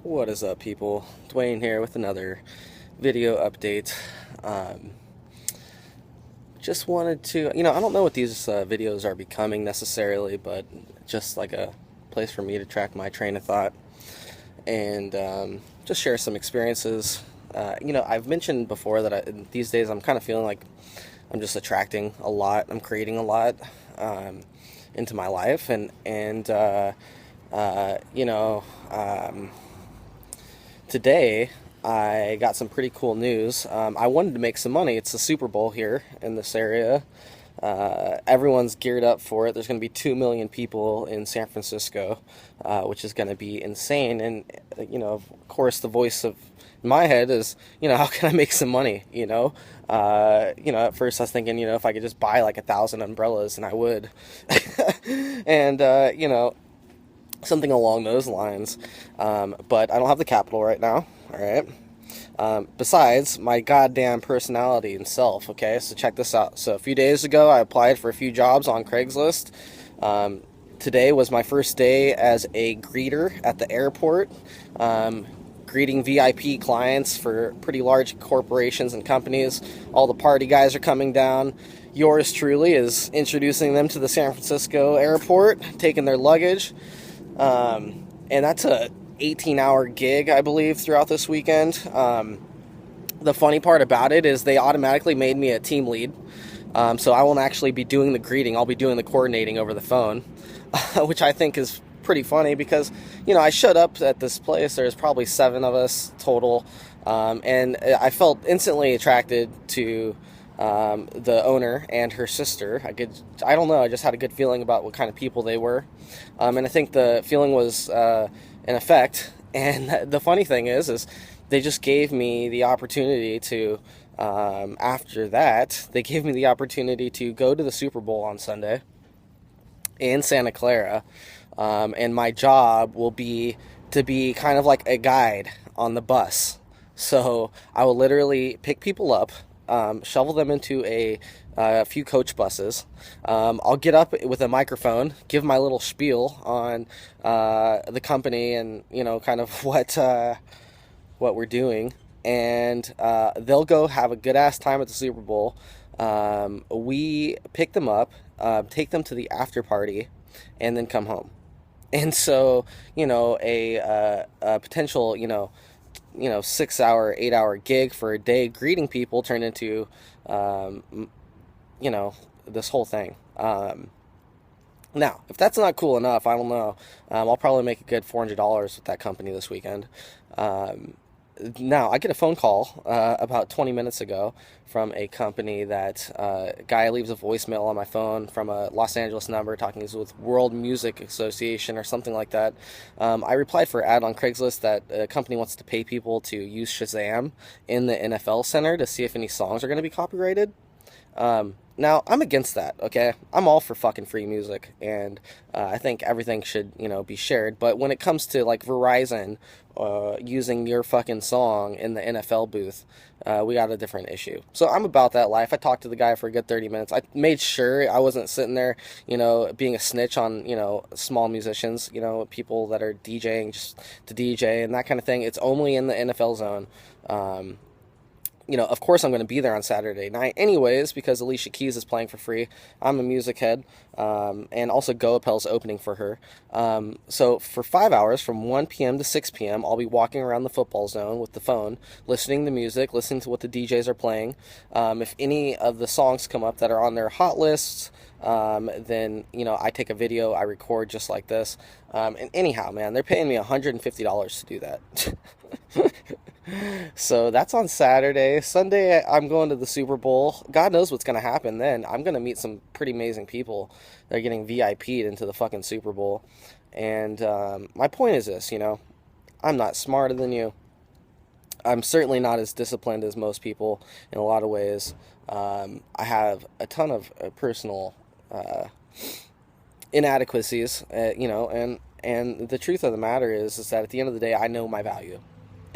What is up, people? Dwayne here with another video update. Um, just wanted to, I don't know what these videos are becoming necessarily, but just like a place for me to track my train of thought and just share some experiences. I've mentioned before that these days I'm kind of feeling like I'm just attracting a lot, I'm creating a lot into my life, uh, you know, um, today I got some pretty cool news. I wanted to make some money. It's the Super Bowl here in this area. Everyone's geared up for it. There's going to be 2 million people in San Francisco, which is going to be insane. And, of course, the voice of in my head is, how can I make some money? At first I was thinking, if I could just buy like 1,000 umbrellas, and I would. And, something along those lines. But I don't have the capital right now. All right. Besides my goddamn personality and self. Okay, so check this out. So a few days ago, I applied for a few jobs on Craigslist. Today was my first day as a greeter at the airport, greeting VIP clients for pretty large corporations and companies. All the party guys are coming down. Yours truly is introducing them to the San Francisco airport, taking their luggage. And that's a 18-hour gig, I believe, throughout this weekend. The funny part about it is they automatically made me a team lead. So I won't actually be doing the greeting. I'll be doing the coordinating over the phone, which I think is pretty funny because, I showed up at this place. There's probably 7 of us total. And I felt instantly attracted to the owner and her sister. I don't know, I just had a good feeling about what kind of people they were. And I think the feeling was in effect. And the funny thing is they just gave me the opportunity to, after that, they gave me the opportunity to go to the Super Bowl on Sunday in Santa Clara. And my job will be to be kind of like a guide on the bus. So I will literally pick people up, shovel them into a few coach buses. I'll get up with a microphone, give my little spiel on the company and kind of what we're doing, and they'll go have a good ass time at the Super Bowl. We pick them up, take them to the after party, and then come home. And so a potential 6-hour, 8-hour gig for a day greeting people turned into, this whole thing. Now, if that's not cool enough, I don't know. I'll probably make a good $400 with that company this weekend. Now, I get a phone call about 20 minutes ago from a company that guy leaves a voicemail on my phone from a Los Angeles number talking with World Music Association or something like that. I replied for an ad on Craigslist that a company wants to pay people to use Shazam in the NFL Center to see if any songs are going to be copyrighted. Now, I'm against that, okay? I'm all for fucking free music, and I think everything should, be shared. But when it comes to, like, Verizon using your fucking song in the NFL booth, we got a different issue. So I'm about that life. I talked to the guy for a good 30 minutes. I made sure I wasn't sitting there, being a snitch on, small musicians, people that are DJing just to DJ and that kind of thing. It's only in the NFL zone. Of course I'm going to be there on Saturday night anyways because Alicia Keys is playing for free. I'm a music head, and also Go Appel's opening for her. So for 5 hours, from 1 p.m. to 6 p.m., I'll be walking around the football zone with the phone, listening to music, listening to what the DJs are playing. If any of the songs come up that are on their hot lists, then, I take a video, I record just like this. And anyhow, man, they're paying me $150 to do that. So that's on Saturday. Sunday, I'm going to the Super Bowl. God knows what's going to happen then. I'm going to meet some pretty amazing people that are getting VIP'd into the fucking Super Bowl. And my point is this, I'm not smarter than you. I'm certainly not as disciplined as most people in a lot of ways. I have a ton of personal inadequacies, and the truth of the matter is that at the end of the day, I know my value.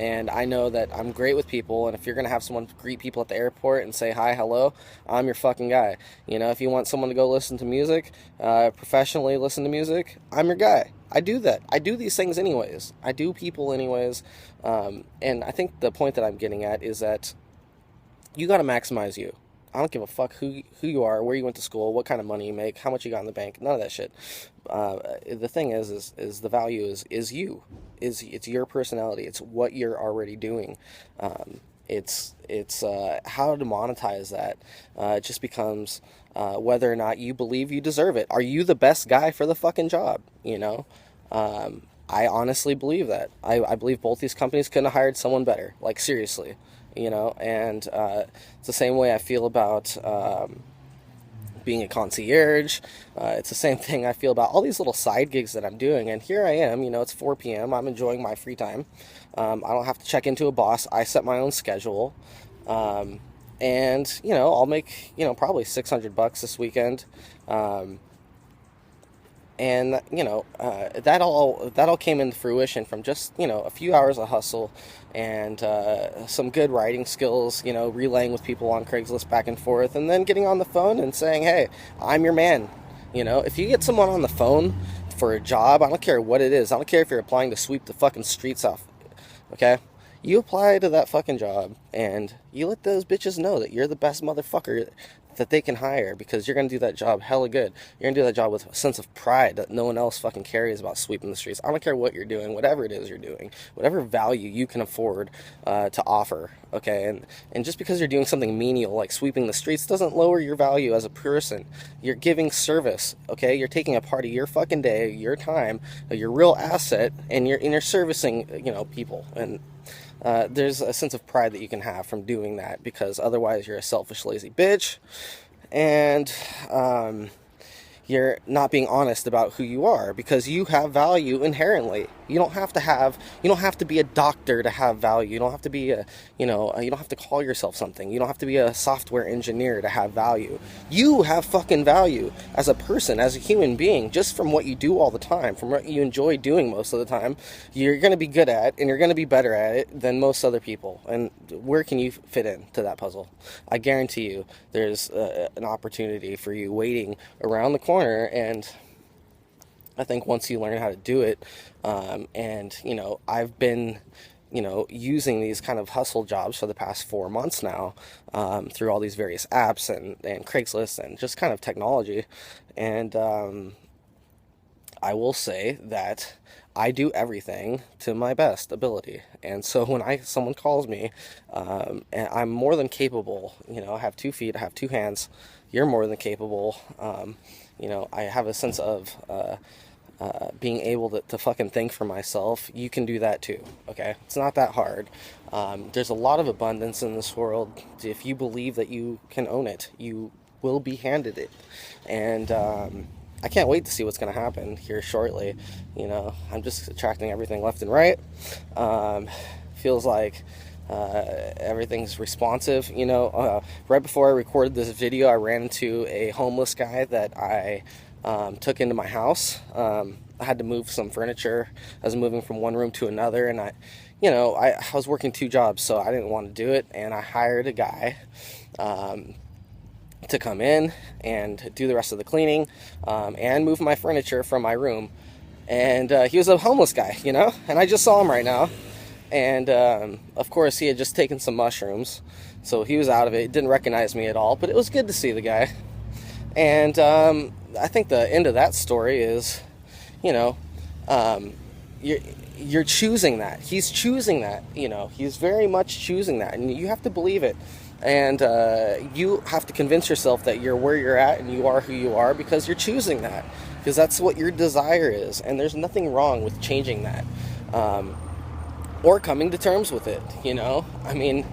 And I know that I'm great with people, and if you're going to have someone greet people at the airport and say hi, hello, I'm your fucking guy. You know, if you want someone to go listen to music, professionally listen to music, I'm your guy. I do that. I do these things anyways. I do people anyways. And I think the point that I'm getting at is that you got to maximize you. I don't give a fuck who you are, where you went to school, what kind of money you make, how much you got in the bank, none of that shit. The thing is the value is you. It's your personality. It's what you're already doing. It's how to monetize that. It just becomes whether or not you believe you deserve it. Are you the best guy for the fucking job? You know, I honestly believe that. I believe both these companies couldn't have hired someone better. Like, seriously. You know, and it's the same way I feel about being a concierge. It's the same thing I feel about all these little side gigs that I'm doing. And here I am, you know, it's 4 p.m. I'm enjoying my free time. I don't have to check into a boss. I set my own schedule. And, you know, I'll make, you know, probably $600 this weekend. And, you know, that all came into fruition from just, you know, a few hours of hustle and some good writing skills, you know, relaying with people on Craigslist back and forth, and then getting on the phone and saying, hey, I'm your man. You know, if you get someone on the phone for a job, I don't care what it is. I don't care if you're applying to sweep the fucking streets off, okay? You apply to that fucking job, and you let those bitches know that you're the best motherfucker that they can hire, because you're going to do that job hella good. You're going to do that job with a sense of pride that no one else fucking carries about sweeping the streets. I don't care what you're doing, whatever it is you're doing, whatever value you can afford to offer, okay? And just because you're doing something menial like sweeping the streets doesn't lower your value as a person. You're giving service, okay? You're taking a part of your fucking day, your time, your real asset, and you're servicing, you know, people. And there's a sense of pride that you can have from doing that, because otherwise you're a selfish, lazy bitch, and you're not being honest about who you are, because you have value inherently. You don't have to be a doctor to have value. You don't have to be you don't have to call yourself something. You don't have to be a software engineer to have value. You have fucking value as a person, as a human being, just from what you do all the time, from what you enjoy doing most of the time. You're going to be good at, and you're going to be better at it than most other people. And where can you fit into that puzzle? I guarantee you there's an opportunity for you waiting around the corner. And I think once you learn how to do it, and, you know, I've been, you know, using these kind of hustle jobs for the past 4 months now, through all these various apps and Craigslist and just kind of technology. And I will say that I do everything to my best ability. And so when someone calls me, and I'm more than capable, you know, I have 2 feet, I have 2 hands, you're more than capable. You know, I have a sense of being able to fucking think for myself. You can do that too, okay? It's not that hard. There's a lot of abundance in this world. If you believe that you can own it, you will be handed it. And I can't wait to see what's going to happen here shortly. You know, I'm just attracting everything left and right. Feels like everything's responsive. You know, right before I recorded this video, I ran into a homeless guy that I took into my house. I had to move some furniture. I was moving from one room to another, and I was working 2 jobs, so I didn't want to do it, and I hired a guy to come in and do the rest of the cleaning, and move my furniture from my room. And he was a homeless guy, you know, and I just saw him right now. And of course, he had just taken some mushrooms, so he was out of it. He didn't recognize me at all, but it was good to see the guy. And I think the end of that story is, you know, you're choosing that. He's choosing that, you know. He's very much choosing that, and you have to believe it. And you have to convince yourself that you're where you're at and you are who you are, because you're choosing that, because that's what your desire is, and there's nothing wrong with changing that. Or coming to terms with it, you know? I mean,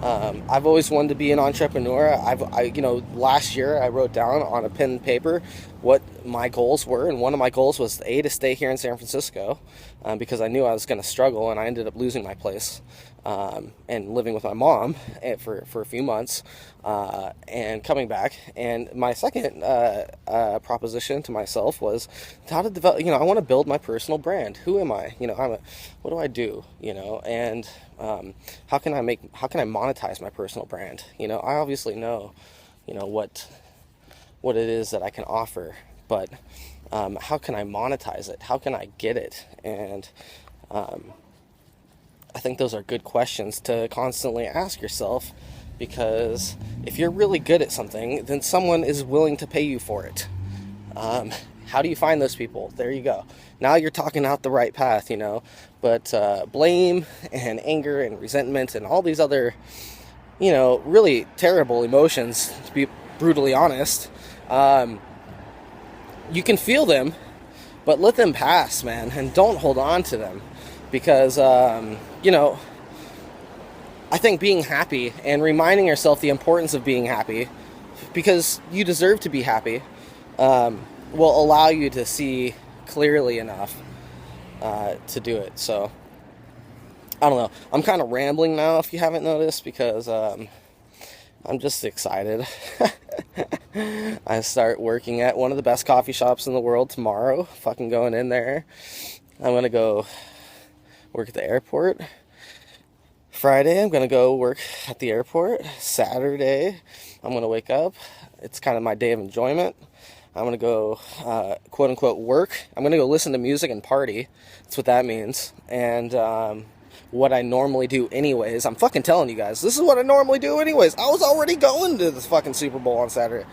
I've always wanted to be an entrepreneur. You know, last year I wrote down on a pen and paper what my goals were, and one of my goals was to stay here in San Francisco, because I knew I was going to struggle, and I ended up losing my place, and living with my mom for a few months, and coming back. And my second proposition to myself was how to develop. I want to build my personal brand. Who am I? What do I do? And how can I monetize my personal brand? I obviously know, what it is that I can offer, but how can I monetize it? How can I get it? And I think those are good questions to constantly ask yourself, because if you're really good at something, then someone is willing to pay you for it. How do you find those people? There you go. Now you're talking out the right path, but blame and anger and resentment and all these other, really terrible emotions, to be brutally honest, you can feel them, but let them pass, man, and don't hold on to them, because I think being happy and reminding yourself the importance of being happy, because you deserve to be happy, will allow you to see clearly enough to do it. So I don't know, I'm kind of rambling now, if you haven't noticed, because I'm just excited. I start working at one of the best coffee shops in the world tomorrow. Fucking going in there. I'm going to go work at the airport. Friday, I'm going to go work at the airport. Saturday, I'm going to wake up. It's kind of my day of enjoyment. I'm going to go, quote unquote, work. I'm going to go listen to music and party. That's what that means. And, what I normally do anyways. I'm fucking telling you guys, this is what I normally do anyways. I was already going to this fucking Super Bowl on Saturday.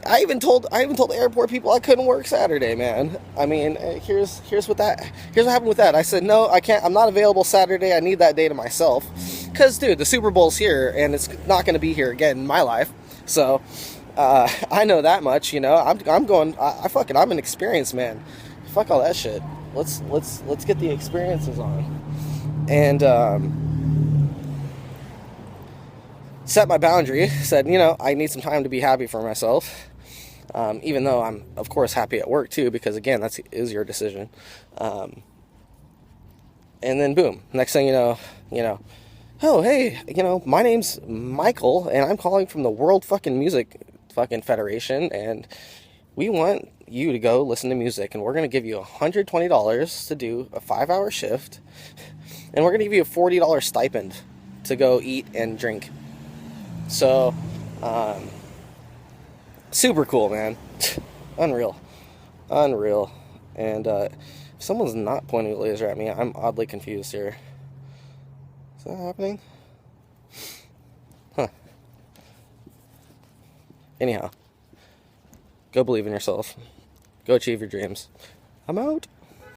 I even told the airport people I couldn't work Saturday, man. I mean, here's what happened with that. I said, no, I can't. I'm not available Saturday. I need that day to myself. Cause dude, the Super Bowl's here, and it's not going to be here again in my life. So, I know that much. I'm going. I'm an experienced man. Fuck all that shit. Let's get the experiences on. And set my boundary, said, I need some time to be happy for myself, even though I'm, of course, happy at work, too, because, again, that is your decision. And then, boom, next thing you know, oh, hey, my name's Michael, and I'm calling from the World fucking Music fucking Federation, and we want you to go listen to music, and we're going to give you $120 to do a 5-hour shift, and we're going to give you a $40 stipend to go eat and drink. So, super cool, man. Unreal. And if someone's not pointing a laser at me, I'm oddly confused here. Is that happening? Huh. Anyhow, go believe in yourself. Go achieve your dreams. I'm out.